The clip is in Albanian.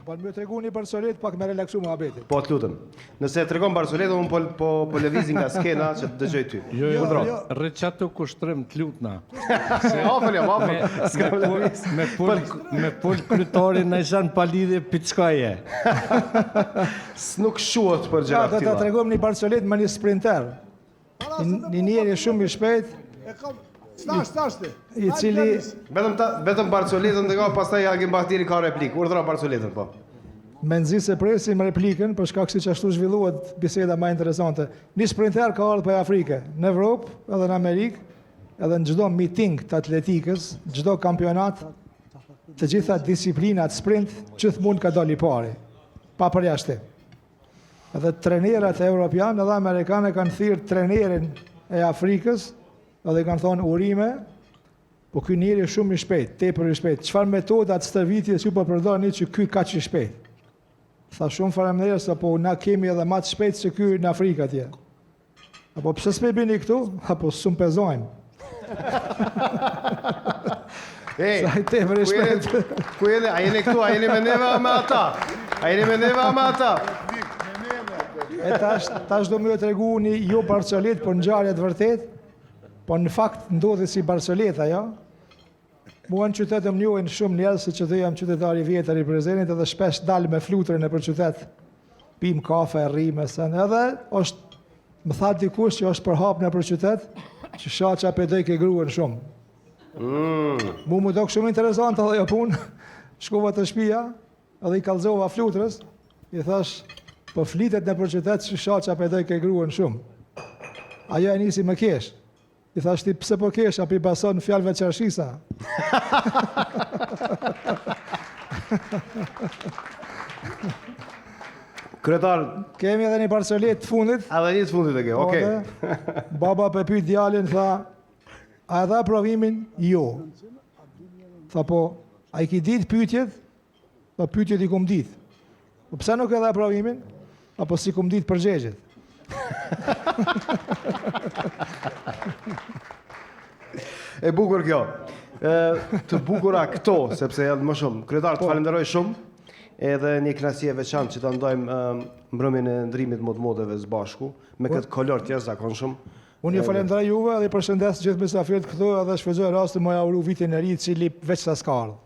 Po më tregu një Barcelet pak me relaksu muhabetin. Po, të lutem. Nëse tregon Barcelet, unë po lëvizin nga skena që të dëgjoj ty. Jo, rëqatu kushtrim të lutna. Me pol krytorin në ishan palidhe piçkaje. Nuk shuhet për gjëra të tilla. Ta tregojmë një Barcelet me një sprinter. Një njeri shumë i shpejt. Stashte. I cili vetëm Barcoletën dhe ka pastaj Agim Bahtiri ka replikë. Urdhëro Barcoletën po. Me nxit se presim replikën për shkak siç ashtu zhvillohet biseda më interesante. Një sprinter ka ardhur për Afrikë, në Evropë, edhe në Amerikë, edhe në çdo miting të atletikës, çdo kampionat, të gjitha disiplinat sprint gjithmonë ka dalë i pari, pa përjashtim. Edhe trenerat europianë edhe amerikanë kanë thirrë trenerin e Afrikës, edhe kanë thonë urime, po ky njeri shumë i shpejt, tepër i shpejt. Çfarë metodat stërvitjes ju po përdorni që ky kaq i shpejt? Tha shumë faleminderit se po na kemi edhe më të shpejt se ky në Afrikë atje. Apo pse s'me bini këtu? Apo s'um pezojmë. Ej, sa i tepër i shpejt. Ku jeni? A jeni këtu? A jeni me neve me ata? A jeni me neve me ata? E tash do më tregu një jo Barcolet, por ngjarje të vërtet. Po në fakt ndodhi si Barcoleta, jo? Mua në qytet më njohin shumë njerëz se që dhe jam qytetari i vjetër i Prezenit edhe shpesh dal me fluturën nëpër qytet. Pim kafe, rrimë, edhe është më tha dikush që është përhap nëpër qytet, që shaqa pedoj ke gruan shumë. Mu më dok shumë interesante edhe jo punë. Shkova te shtëpia, edhe i kallëzova fluturës, i thash, po flitet nëpër qytet që shaqa pedoj ke gruan shumë. Ajo e nisi më kesh. I thash ti pse po kesh, apo i bason fjalëve çarshisa. Kryetar, kemi edhe një Barcolet të fundit. Edhe një të fundit e ke, okay. Baba pe pyet djalin, tha, a e dha provimin? Jo. Tha po, a i ki ditë pyetjet? Tha pyetjet i kum ditë. Po pse nuk e dha provimin? Apo si kum ditë përgjigjet? E bukur kjo. Të bukura këto, sepse janë më shumë. Kryetar, të falenderoj shumë. Edhe një kënaqësi e veçantë që ta ndojmë mbrëmjen e ndrimit modeve së bashku me këtë kolor të jashtëzakonshëm. Unë ju falenderoj juve dhe i përshëndes gjithë mysafirët këtu edhe shfrytëzoj rastin më ja uru vitin e ri i cili veç sa s'ka ardhur.